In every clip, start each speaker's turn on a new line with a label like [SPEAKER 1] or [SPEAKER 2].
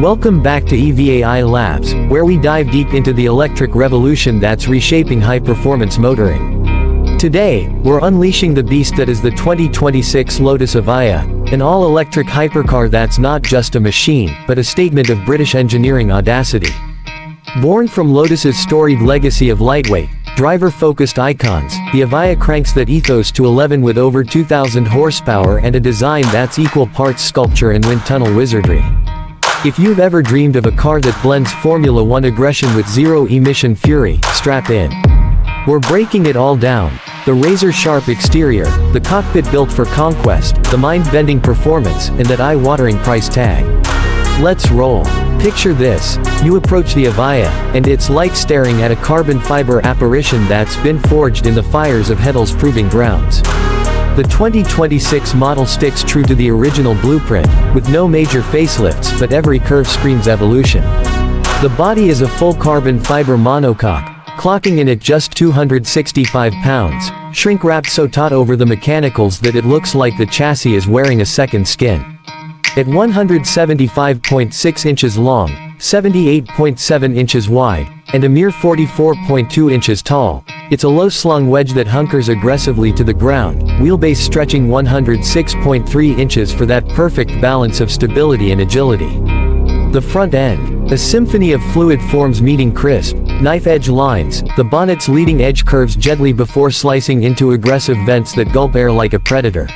[SPEAKER 1] Welcome back to EVAI Labs, where we dive deep into the electric revolution that's reshaping high-performance motoring. Today, we're unleashing the beast that is the 2026 Lotus Evija, an all-electric hypercar that's not just a machine, but a statement of British engineering audacity. Born from Lotus's storied legacy of lightweight, driver-focused icons, the Evija cranks that ethos to 11 with over 2,000 horsepower and a design that's equal parts sculpture and wind tunnel wizardry. If you've ever dreamed of a car that blends Formula One aggression with zero-emission fury, strap in. We're breaking it all down. The razor-sharp exterior, the cockpit built for conquest, the mind-bending performance, and that eye-watering price tag. Let's roll. Picture this. You approach the Evija, and it's like staring at a carbon fiber apparition that's been forged in the fires of Heddle's proving grounds. The 2026 model sticks true to the original blueprint, with no major facelifts, but every curve screams evolution. The body is a full carbon fiber monocoque, clocking in at just 265 pounds, shrink-wrapped so taut over the mechanicals that it looks like the chassis is wearing a second skin. At 175.6 inches long, 78.7 inches wide, and a mere 44.2 inches tall, it's a low-slung wedge that hunkers aggressively to the ground, wheelbase stretching 106.3 inches for that perfect balance of stability and agility. The front end, a symphony of fluid forms meeting crisp, knife-edge lines, the bonnet's leading edge curves gently before slicing into aggressive vents that gulp air like a predator.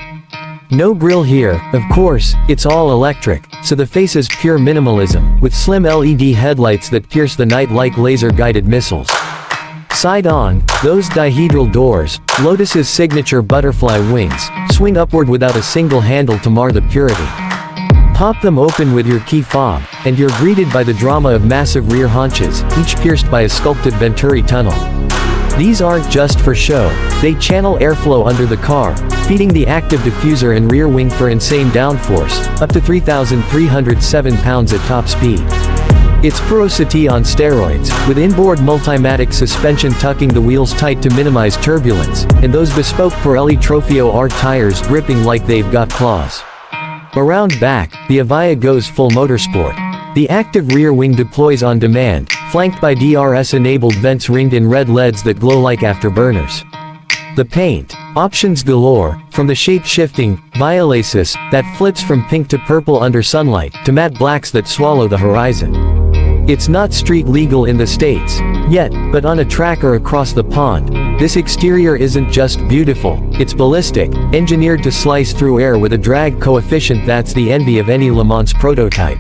[SPEAKER 1] No grille here, of course, it's all electric, so the face is pure minimalism, with slim LED headlights that pierce the night like laser-guided missiles. Side on, those dihedral doors, Lotus's signature butterfly wings, swing upward without a single handle to mar the purity. Pop them open with your key fob, and you're greeted by the drama of massive rear haunches, each pierced by a sculpted Venturi tunnel. These aren't just for show, they channel airflow under the car, feeding the active diffuser and rear wing for insane downforce, up to 3,307 pounds at top speed. It's porosity on steroids, with inboard multimatic suspension tucking the wheels tight to minimize turbulence, and those bespoke Pirelli Trofeo R tires gripping like they've got claws. Around back, the Evija goes full motorsport. The active rear wing deploys on demand, flanked by DRS-enabled vents ringed in red LEDs that glow like afterburners. The paint, options galore, from the shape-shifting Violasis that flips from pink to purple under sunlight, to matte blacks that swallow the horizon. It's not street legal in the States, yet, but on a track or across the pond, this exterior isn't just beautiful, it's ballistic, engineered to slice through air with a drag coefficient that's the envy of any Le Mans prototype.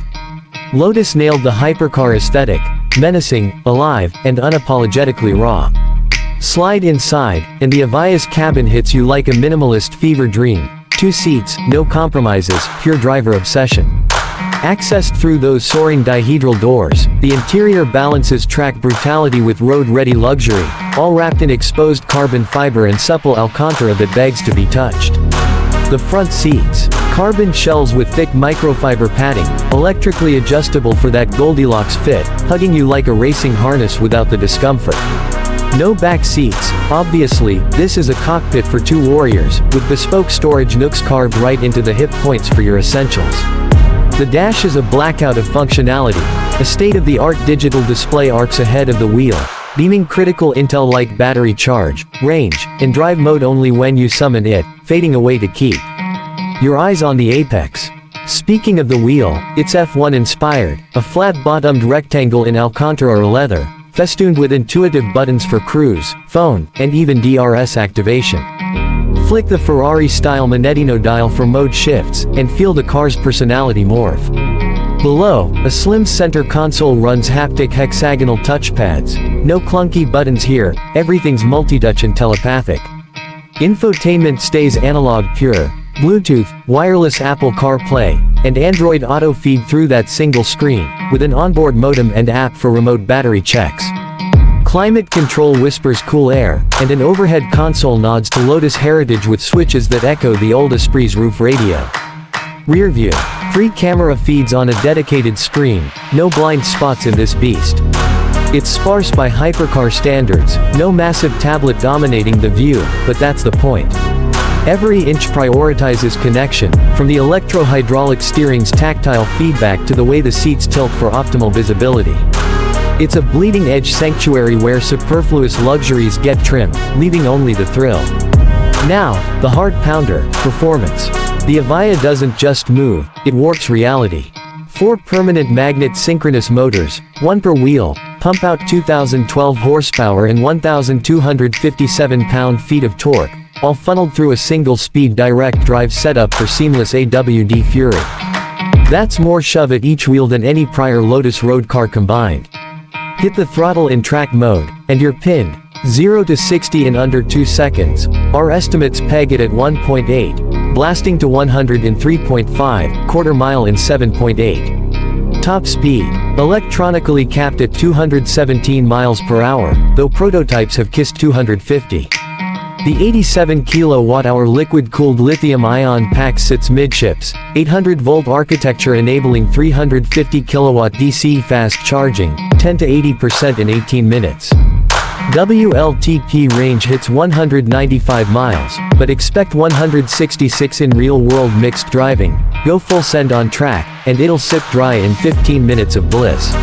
[SPEAKER 1] Lotus nailed the hypercar aesthetic, menacing, alive, and unapologetically raw. Slide inside, and the Evija's cabin hits you like a minimalist fever dream. 2 seats, no compromises, pure driver obsession. Accessed through those soaring dihedral doors, the interior balances track brutality with road-ready luxury, all wrapped in exposed carbon fiber and supple Alcantara that begs to be touched. The front seats, carbon shells with thick microfiber padding, electrically adjustable for that Goldilocks fit, hugging you like a racing harness without the discomfort. No back seats, obviously, this is a cockpit for 2 warriors, with bespoke storage nooks carved right into the hip points for your essentials. The dash is a blackout of functionality, a state-of-the-art digital display arcs ahead of the wheel, beaming critical intel like battery charge, range, and drive mode only when you summon it, fading away to keep your eyes on the apex. Speaking of the wheel, it's F1 inspired, a flat-bottomed rectangle in Alcantara or leather, festooned with intuitive buttons for cruise, phone, and even DRS activation. Flick the Ferrari-style Manettino dial for mode shifts, and feel the car's personality morph. Below, a slim center console runs haptic hexagonal touchpads. No clunky buttons here, everything's multi-touch and telepathic. Infotainment stays analog pure. Bluetooth, wireless Apple CarPlay, and Android Auto feed through that single screen, with an onboard modem and app for remote battery checks. Climate control whispers cool air, and an overhead console nods to Lotus heritage with switches that echo the old Esprit's roof radio. Rear view. 3 camera feeds on a dedicated screen, no blind spots in this beast. It's sparse by hypercar standards, no massive tablet dominating the view, but that's the point. Every inch prioritizes connection, from the electro-hydraulic steering's tactile feedback to the way the seats tilt for optimal visibility. It's a bleeding-edge sanctuary where superfluous luxuries get trimmed, leaving only the thrill. Now, the heart pounder, performance. The Evija doesn't just move, it warps reality. 4 permanent magnet synchronous motors, 1 per wheel, pump out 2,012 horsepower and 1,257 pound-feet of torque, all funneled through a single-speed direct drive setup for seamless AWD fury. That's more shove at each wheel than any prior Lotus road car combined. Hit the throttle in track mode, and you're pinned. 0 to 60 in under 2 seconds. Our estimates peg it at 1.8, blasting to 100 in 3.5, quarter mile in 7.8. Top speed, electronically capped at 217 miles per hour, though prototypes have kissed 250. The 87 kWh liquid-cooled lithium-ion pack sits midships, 800-volt architecture enabling 350 kW DC fast charging, 10 to 80% in 18 minutes. WLTP range hits 195 miles, but expect 166 in real-world mixed driving. Go full send on track, and it'll sit dry in 15 minutes of bliss.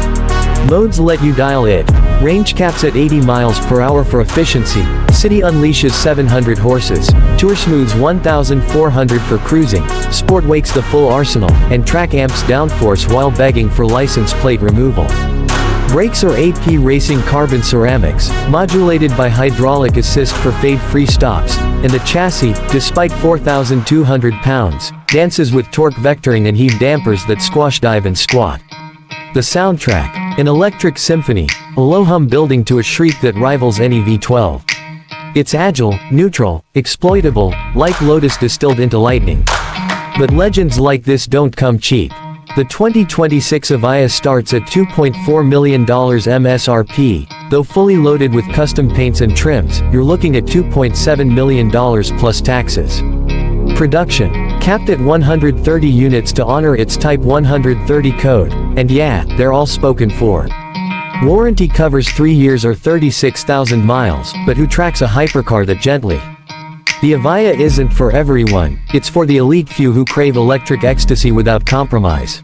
[SPEAKER 1] Modes let you dial it. Range caps at 80 miles per hour for efficiency, City unleashes 700 horses, Tour smooths 1,400 for cruising, Sport wakes the full arsenal, and Track amps downforce while begging for license plate removal. Brakes are AP Racing carbon ceramics, modulated by hydraulic assist for fade-free stops, and the chassis, despite 4,200 pounds, dances with torque vectoring and heave dampers that squash dive and squat. The soundtrack, an electric symphony, a low hum building to a shriek that rivals any V12. It's agile, neutral, exploitable, like Lotus distilled into lightning. But legends like this don't come cheap. The 2026 Evija starts at $2.4 million MSRP, though fully loaded with custom paints and trims, you're looking at $2.7 million plus taxes. Production, capped at 130 units to honor its Type 130 code, and yeah, they're all spoken for. Warranty covers 3 years or 36,000 miles, but who tracks a hypercar that gently? The Evija isn't for everyone, it's for the elite few who crave electric ecstasy without compromise.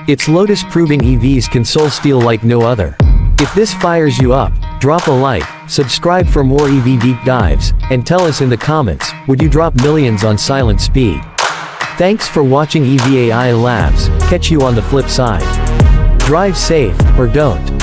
[SPEAKER 1] Its Lotus proving EVs can soul steal like no other. If this fires you up, drop a like, subscribe for more EV deep dives, and tell us in the comments, would you drop millions on silent speed? Thanks for watching EVAI Labs, catch you on the flip side. Drive safe, or don't.